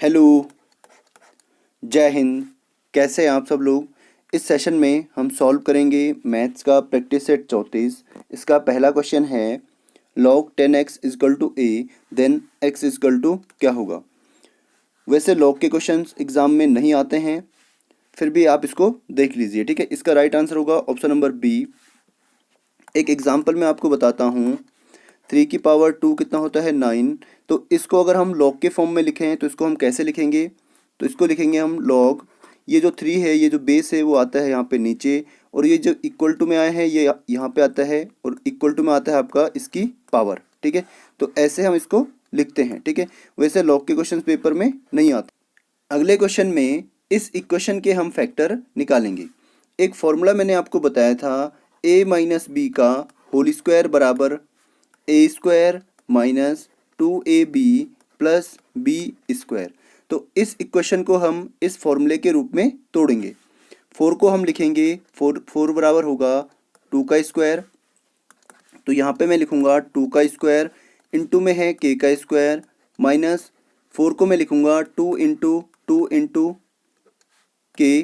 Hello, जय हिंद। कैसे हैं आप सब लोग। इस सेशन में हम सॉल्व करेंगे मैथ्स का प्रैक्टिस सेट 34। इसका पहला क्वेश्चन है log 10x is equal to A then x is equal to क्या होगा। वैसे log के क्वेश्चंस एग्ज़ाम में नहीं आते हैं, फिर भी आप इसको देख लीजिए, ठीक है। इसका राइट आंसर होगा ऑप्शन नंबर बी। एक एग्जाम्पल मैं आपको बताता हूँ। 3 की पावर 2 कितना होता है 9। तो इसको अगर हम log के फॉर्म में लिखें तो इसको हम कैसे लिखेंगे, तो इसको लिखेंगे हम log, ये जो 3 है, ये जो बेस है वो आता है यहाँ पे नीचे, और ये जो इक्वल टू में आया है ये यहाँ पे आता है, और इक्वल टू में आता है आपका इसकी पावर, ठीक है। तो ऐसे हम इसको लिखते हैं, ठीक है। वैसे log के क्वेश्चन पेपर में नहीं आते। अगले क्वेश्चन में इस इक्वेशन के हम फैक्टर निकालेंगे। एक फॉर्मूला मैंने आपको बताया था, a माइनस बी का होल स्क्वायर बराबर A square minus 2ab plus B square. तो इस इक्वेशन को हम इस फॉर्मूले के रूप में तोड़ेंगे। 4 को हम लिखेंगे, 4 बराबर होगा 2 का स्क्वायर। तो यहाँ पे मैं लिखूँगा 2 का स्क्वायर, इंटू में है k का स्क्वायर, माइनस 4 को मैं लिखूँगा 2 इंटू के,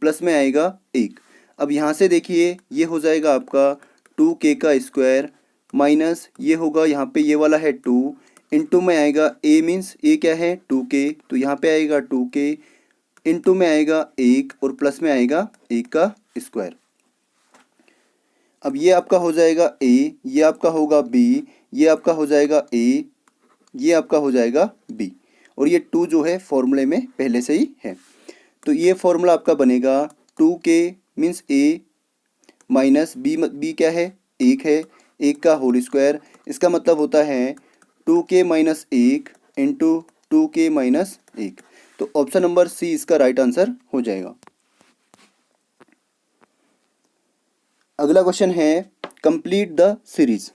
प्लस में आएगा 1। अब यहाँ से देखिए ये हो जाएगा आपका 2k का स्क्वायर, माइनस ये होगा यहाँ पे ये वाला है 2, इंटू में आएगा a मीन्स a क्या है 2k, तो यहाँ पे आएगा 2k, इंटू में आएगा 1 और प्लस में आएगा 1 का स्क्वायर। अब ये आपका हो जाएगा a, ये आपका होगा b, ये आपका हो जाएगा a, ये आपका हो जाएगा b, और ये 2 जो है फॉर्मूले में पहले से ही है। तो ये फॉर्मूला आपका बनेगा 2k means a minus b क्या है 1 है, 1 का होल स्क्वायर, इसका मतलब होता है 2k minus 1 into 2k minus 1। तो ऑप्शन नंबर सी इसका राइट आंसर हो जाएगा। अगला क्वेश्चन है कंप्लीट द सीरीज।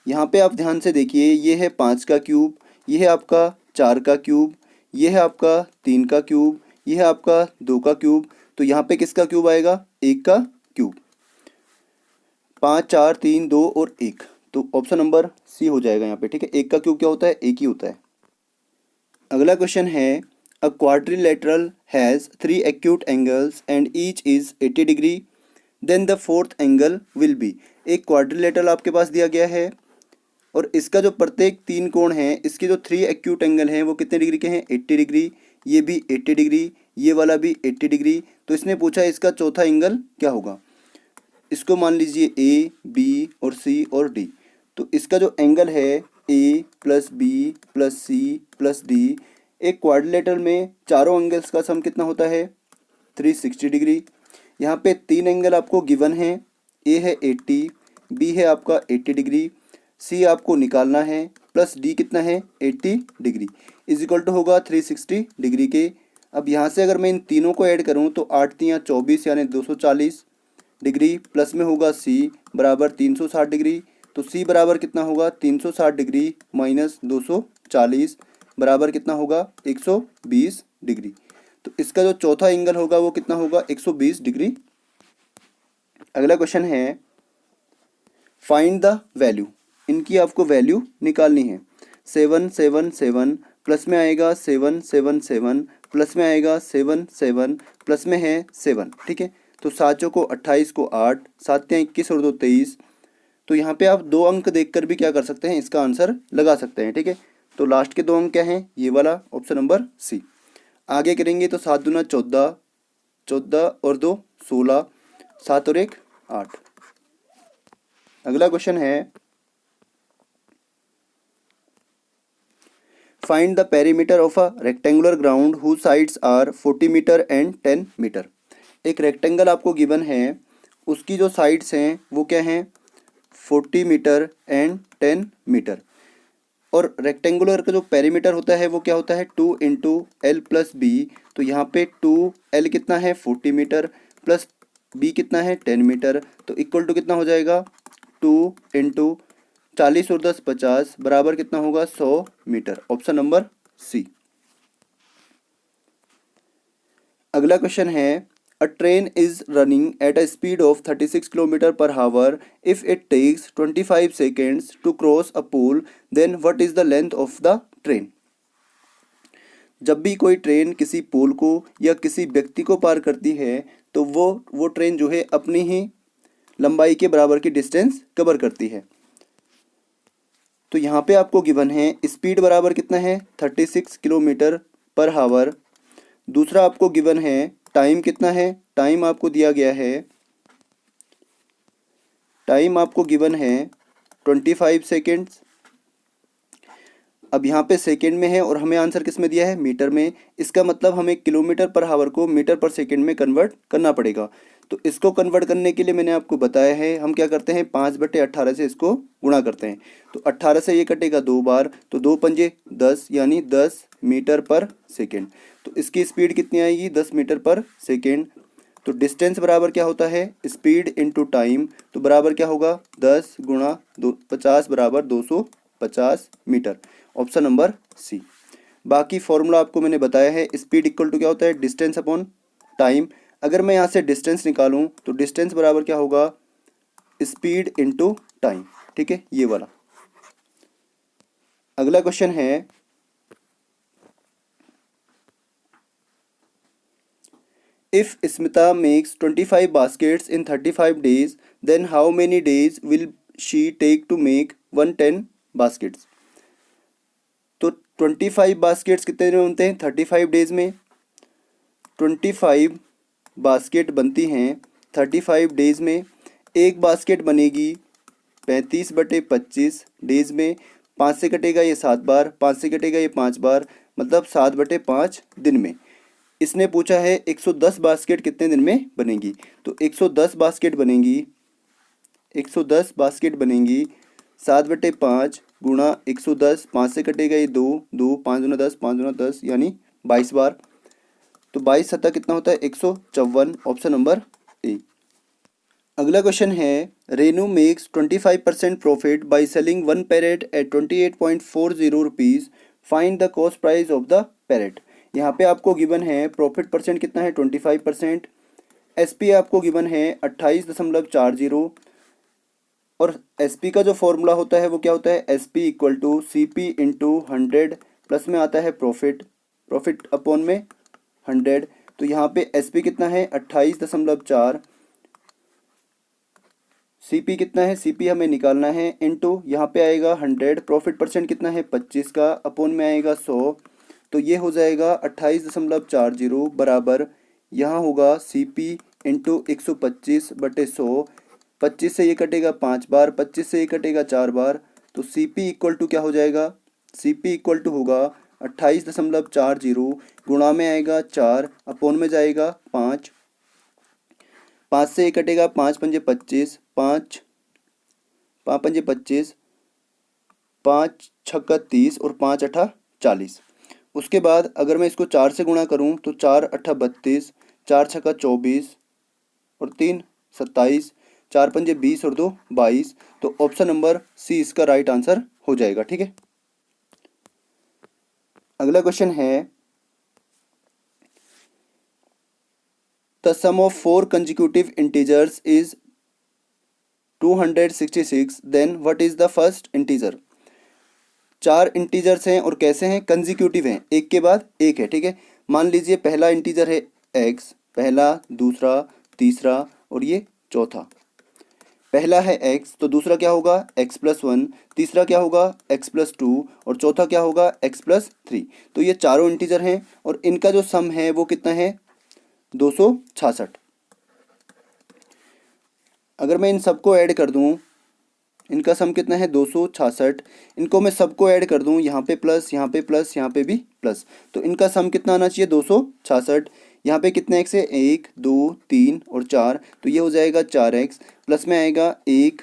यहाँ पे आप ध्यान से देखिए, ये है 5 का क्यूब, ये है आपका 4 का क्यूब, ये है आपका 3 का क्यूब, ये है आपका 2 का क्यूब। तो यहाँ पे किसका क्यूब आएगा 1 का क्यूब। 5 4 3 2 और 1, तो ऑप्शन नंबर सी हो जाएगा यहाँ पे, ठीक है। 1 का क्यूब क्या होता है, 1 ही होता है। अगला क्वेश्चन है a quadrilateral has 3 acute angles and each is 80 degree, then the fourth angle will be. एक क्वाड्रिलेटरल आपके पास दिया गया है, और इसका जो प्रत्येक 3 कोण हैं, इसके जो 3 एक्यूट एंगल हैं वो कितने डिग्री के हैं 80 डिग्री, ये भी 80 डिग्री, ये वाला भी 80 डिग्री। तो इसने पूछा इसका चौथा एंगल क्या होगा। इसको मान लीजिए ए, बी और सी और डी। तो इसका जो एंगल है A plus B plus C plus D, एक क्वाड्रिलेटरल में चारों एंगल्स का सम कितना होता है 360 डिग्री। यहाँ पे 3 एंगल आपको गिवन है, ए है 80, बी है आपका 80 डिग्री, सी आपको निकालना है, प्लस डी कितना है 80 डिग्री, इज इक्वल टू होगा 360 डिग्री के। अब यहाँ से अगर मैं इन तीनों को ऐड करूँ तो 8 3 24 यानी 240 डिग्री, प्लस में होगा सी बराबर 360 डिग्री। तो सी बराबर कितना होगा 360 डिग्री माइनस 240 बराबर कितना होगा 120 डिग्री। तो इसका जो चौथा एंगल होगा वो कितना होगा 120 डिग्री। अगला क्वेश्चन है फाइंड द वैल्यू। इनकी आपको वैल्यू निकालनी है। 7 7 7 प्लस में आएगा 7 7 7 प्लस में आएगा 7 7 प्लस में है 7, ठीक है। तो 7 को 28 को 8, 7 21 और 2 23। तो यहाँ पे आप 2 अंक देखकर भी क्या कर सकते हैं, इसका आंसर लगा सकते हैं, ठीक है। तो लास्ट के 2 अंक क्या हैं, ये वाला ऑप्शन नंबर सी। आगे करेंगे तो 7 दूना 14, 14 और 2 16, 7 और 1 8। अगला क्वेश्चन है find the perimeter of a rectangular ground whose sides are 40 metre and 10 metre. एक रेक्टेंगल आपको गिवन है, उसकी जो साइड्स हैं वो क्या हैं 40 मीटर एंड 10 मीटर, और रेक्टेंगुलर का जो पेरीमीटर होता है वो क्या होता है 2 इंटू एल प्लस बी। तो यहाँ पे 2l कितना है 40 मीटर प्लस b कितना है 10 मीटर, तो इक्वल टू कितना हो जाएगा 2 इंटू 40 और 10 50 बराबर कितना होगा 100 मीटर, ऑप्शन नंबर सी। अगला क्वेश्चन है A train is running at a speed of 36 km per hour. If it takes 25 seconds to cross a pole, then what is the length of the train? जब भी कोई train किसी पोल को या किसी व्यक्ति को पार करती है तो वो ट्रेन जो है अपनी ही लंबाई के बराबर की डिस्टेंस कवर करती है। तो यहाँ पे आपको गिवन है स्पीड बराबर कितना है 36 किलोमीटर पर हावर। दूसरा आपको गिवन है टाइम कितना है, टाइम आपको दिया गया है, टाइम आपको गिवन है 25 सेकेंड्स। अब यहाँ पे सेकेंड में है और हमें आंसर किस में दिया है, मीटर में। इसका मतलब हमें किलोमीटर पर हावर को मीटर पर सेकेंड में कन्वर्ट करना पड़ेगा। तो इसको कन्वर्ट करने के लिए मैंने आपको बताया है हम क्या करते हैं, 5/18 से इसको गुणा करते हैं। तो 18 से ये कटेगा 2 बार, तो 2 पंजे 10 यानी 10 मीटर पर सेकेंड। तो इसकी स्पीड कितनी आएगी, 10 मीटर पर सेकेंड। तो डिस्टेंस बराबर क्या होता है, स्पीड इंटू टाइम। तो बराबर क्या होगा, 10 गुणा 50 बराबर 250 मीटर। Option number C. बाकी फॉर्मूला आपको मैंने बताया है, स्पीड इक्वल टू क्या होता है, डिस्टेंस अपॉन टाइम। अगर मैं यहाँ से डिस्टेंस निकालूं तो डिस्टेंस बराबर क्या होगा, स्पीड इंटू टाइम। ठीक है, ये वाला। अगला क्वेश्चन है, if Smita makes 25 baskets in 35 days, then how many days will she take to make 110 baskets? तो 25 बास्केट्स कितने दिन में बनते हैं, 35 डेज में। 25 बास्केट बनती हैं 35 डेज में। एक बास्केट बनेगी 35/25 डेज में। 5 से कटेगा ये 7 बार, 5 से कटेगा ये 5 बार, मतलब 7/5 दिन में। इसने पूछा है 110 बास्केट कितने दिन में बनेगी। तो 110 बास्केट बनेंगी, 110 बास्केट बनेंगी 7/5 गुणा 110, 5 से कटेगा ये 2, 2 5 दूना 10, 5 दूना 10 यानी 22 बार। तो 22 सत्ता कितना होता है, 154। Option number A. अगला क्वेश्चन है, Renu makes 25% profit by selling one parrot at 28.40 rupees, find the cost price of the parrot. यहाँ पे आपको गिवन है प्रॉफिट परसेंट कितना है, 25%। एसपी आपको गिवन है 28.40, और एसपी का जो फॉर्मूला होता है वो क्या होता है, SP equal to CP into 100, plus में आता है प्रॉफिट, प्रॉफिट अपॉन में 100। तो यहाँ पे एसपी कितना है 28.4, सीपी कितना है, सीपी हमें निकालना है, इंटू यहाँ पे आएगा 100, प्रॉफिट परसेंट कितना है 25 का, अपॉन में आएगा 100। तो ये हो जाएगा 28.40 बराबर, यहाँ होगा सीपी इंटू 125/100। 25 से ये कटेगा 5 बार, 25 से ये कटेगा 4 बार। तो सीपी इक्वल टू क्या हो जाएगा, सीपी इक्वल टू होगा 28.40 गुणा में आएगा 4, अपॉन में जाएगा 5। 5 से ये कटेगा 5 पंजे 25, 5 पंजे 25, 5 छक्का 30 और 5 अठा 40। उसके बाद अगर मैं इसको 4 से गुणा करूं तो 4 अठा 32, 4 छक्का 24 और 3 27, 4 पंजे 20 और 2 22। तो ऑप्शन नंबर सी इसका राइट आंसर हो जाएगा। ठीक है, अगला क्वेश्चन है, the sum of 4 consecutive integers is 266, then what is the first integer. 4 integers हैं और कैसे हैं, कंजिक्यूटिव हैं, एक के बाद एक है। ठीक है, मान लीजिए पहला इंटीजर है x, पहला, दूसरा, तीसरा और ये चौथा। पहला है x तो दूसरा क्या होगा x+1, तीसरा क्या होगा x+2 और चौथा क्या होगा x+3। तो ये चारों इंटीजर हैं और इनका जो सम है वो कितना है 266। अगर मैं इन सबको ऐड कर दूं, इनका सम कितना है 266। इनको मैं सबको ऐड कर दूं, यहाँ पे प्लस, यहाँ पे प्लस, यहाँ पे भी प्लस, तो इनका सम कितना आना चाहिए 266। यहाँ पे कितने एक्स है, 1 2 3 और 4, तो ये हो जाएगा 4x, प्लस में आएगा 1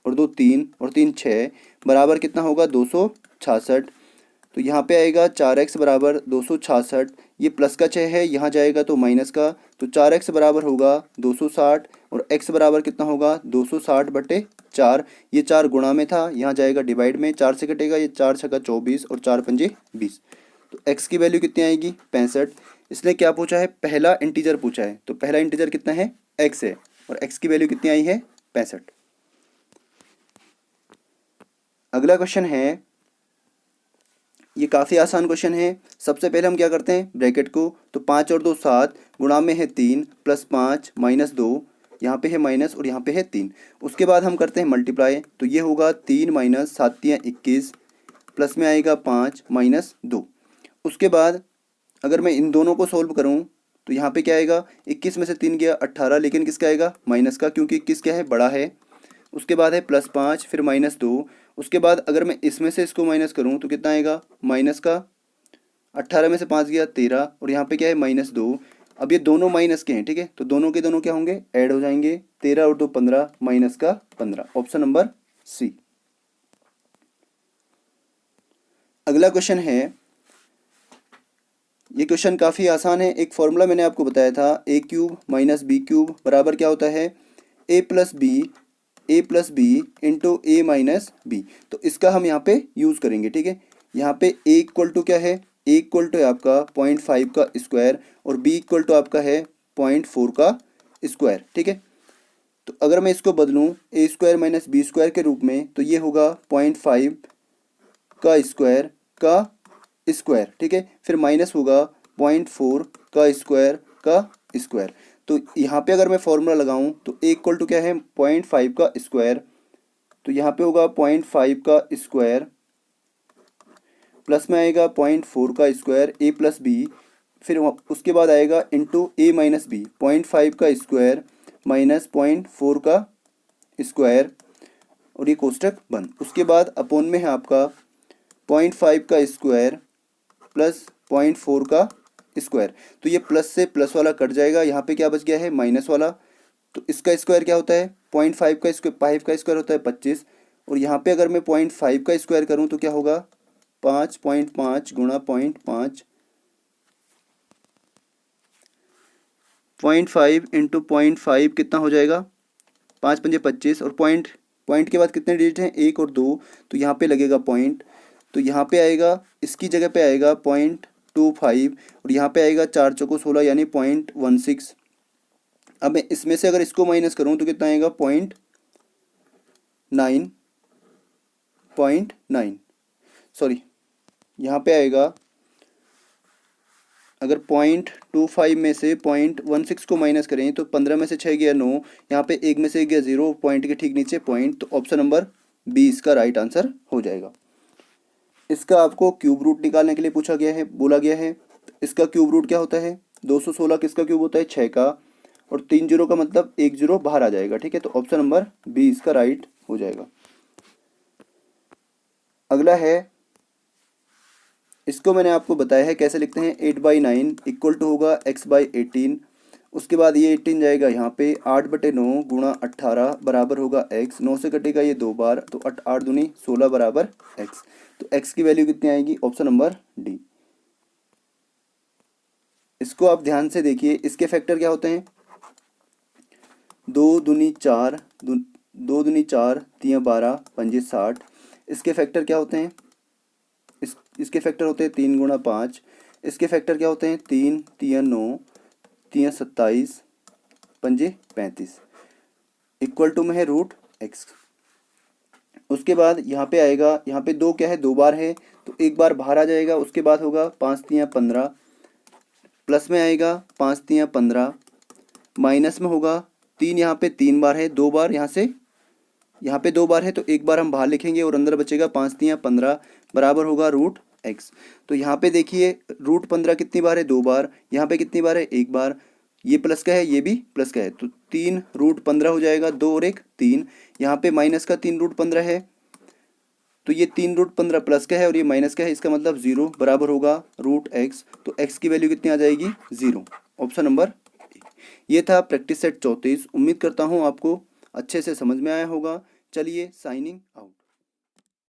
और 2 3 और 3 6, बराबर कितना होगा 266। तो यहाँ पे आएगा 4x बराबर 266, ये प्लस का 6 है, यहाँ जाएगा तो माइनस का, तो 4x बराबर होगा 260 और x बराबर कितना होगा 260/4। ये 4 गुणा में था, यहाँ जाएगा डिवाइड में, 4 से कटेगा ये 4 छक्का 24 और 4 पंजे 20। तो x की वैल्यू कितनी आएगी 65। इसने क्या पूछा है, पहला इंटीजर पूछा है, तो पहला इंटीजर कितना है x है और x की वैल्यू कितनी आई है 65। अगला क्वेश्चन है, ये काफ़ी आसान क्वेश्चन है। सबसे पहले हम क्या करते हैं, ब्रैकेट को, तो 5 और 2 7, गुणा में है 3, प्लस 5 माइनस 2, यहाँ पे है माइनस और यहाँ पे है 3। उसके बाद हम करते हैं मल्टीप्लाई, तो ये होगा 3 माइनस 7 तियाँ 21, प्लस में आएगा 5 माइनस 2। उसके बाद अगर मैं इन दोनों को सोल्व करूँ तो यहाँ पे क्या आएगा, 21 में से 3 गया 18, लेकिन किसका आएगा, माइनस का, क्योंकि 21 क्या है, बड़ा है। उसके बाद है प्लस 5, फिर माइनस 2। उसके बाद अगर मैं इसमें से इसको माइनस करूँ तो कितना आएगा, माइनस का, 18 में से 5 गया 13, और यहाँ पे क्या है, माइनस 2। अब ये दोनों माइनस के हैं, ठीक है, तो दोनों के दोनों क्या होंगे, ऐड हो जाएंगे। 13 और 2 15, माइनस का 15, ऑप्शन नंबर सी। अगला क्वेश्चन है, ये क्वेश्चन काफ़ी आसान है। एक फॉर्मूला मैंने आपको बताया था, ए क्यूब माइनस बी क्यूब बराबर क्या होता है, A plus B into A minus B. तो इसका हम यहाँ पे यूज़ करेंगे, ठीक है। यहाँ पे ए इक्वल टू क्या है, ए इक्वल टू है आपका 0.5 का स्क्वायर, और बी इक्वल टू आपका है 0.4 का स्क्वायर, ठीक है। तो अगर मैं इसको बदलूँ ए स्क्वायर माइनस बी स्क्वायर के रूप में, तो ये होगा 0.5 का स्क्वायर, ठीक है, फिर माइनस होगा 0.4 का स्क्वायर। तो यहाँ पे अगर मैं फॉर्मूला लगाऊं तो ए इक्वल टू क्या है, 0.5 का स्क्वायर, तो यहाँ पे होगा 0.5 का स्क्वायर, प्लस में आएगा 0.4 का स्क्वायर ए प्लस बी, फिर उसके बाद आएगा इंटू ए माइनस बी, 0.5 का स्क्वायर माइनस 0.4 का स्क्वायर, और ये कोष्टक बंद। उसके बाद अपोन में है आपका 0.5 का स्क्वायर प्लस 0.4 का स्क्वायर। तो ये प्लस से प्लस वाला कट जाएगा, यहाँ पे क्या बच गया है, माइनस वाला। तो इसका स्क्वायर क्या होता है, 0.5 का स्क्वायर, 5 का स्क्वायर होता है 25, और यहाँ पे अगर मैं 0.5 का स्क्वायर करूँ तो क्या होगा, 5.5 गुणा 0.5, 0.5 इंटू 0.5 कितना हो जाएगा, 5 पंजे 25, और पॉइंट के बाद कितने डिजिट हैं, 1 और 2, तो यहाँ पे लगेगा पॉइंट, तो यहाँ पे आएगा, इसकी जगह पे आएगा 0.25, और यहाँ पे आएगा 4 चौको 16 यानी 0.16। अब मैं इसमें से अगर इसको माइनस करूँ तो कितना आएगा, 0.9, सॉरी, यहाँ पे आएगा, अगर 0.25 में से 0.16 को माइनस करें तो 15 में से 6 गया 9, यहाँ पे 1 में से गया 0, पॉइंट के ठीक नीचे पॉइंट, तो ऑप्शन नंबर बी इसका राइट आंसर हो जाएगा। इसका आपको क्यूब रूट निकालने के लिए पूछा गया है, बोला गया है। इसका क्यूब रूट क्या होता है, 216 किसका क्यूब होता है, 6 का, और 3 जीरो का मतलब 1 जीरो बाहर आ जाएगा, ठीक है, तो ऑप्शन नंबर बी इसका राइट हो जाएगा। अगला है, इसको मैंने आपको बताया है कैसे लिखते हैं, 8/9 इक्वल टू होगा x/18। उसके बाद ये 18 जाएगा यहाँ पे, 8/9 गुणा 18 बराबर होगा x, 9 से कटेगा ये 2 बार, तो 8 दूनी 16 बराबर x। तो x की वैल्यू कितनी आएगी, ऑप्शन नंबर डी। इसको आप ध्यान से देखिए, इसके फैक्टर क्या होते हैं, 2 दूनी 4, 2 दूनी 4, 3 12, 5 60। इसके फैक्टर क्या होते हैं, इसके फैक्टर होते हैं 3 गुणा 5। इसके फैक्टर क्या होते हैं, 3 3 9, 3 27, 5 35, इक्वल टू में है रूट x। उसके बाद यहाँ पे आएगा, यहाँ पे 2 क्या है, 2 बार है, तो 1 बार बाहर आ जाएगा। उसके बाद होगा 5 3 15, प्लस में आएगा 5 3 15, माइनस में होगा 3, यहाँ पे 3 बार है, 2 बार यहाँ से, यहाँ पे 2 बार है, तो 1 बार हम बाहर लिखेंगे और अंदर बचेगा 5 3 15 बराबर होगा रूट x। तो यहाँ पे देखिए रूट 15 कितनी बार है, 2 बार, यहाँ पे कितनी बार है, 1 बार, ये प्लस का है ये भी प्लस का है, तो 3 रूट 15 हो जाएगा, 2 और 1 3। यहाँ पे माइनस का 3 रूट 15 है, तो ये 3 रूट 15 प्लस का है और ये माइनस का है, इसका मतलब 0 बराबर होगा रूट x। तो x की वैल्यू कितनी आ जाएगी, 0, ऑप्शन नंबर। ये था प्रैक्टिस सेट 34। उम्मीद करता हूँ आपको अच्छे से समझ में आया होगा। चलिए साइनिंग आउट।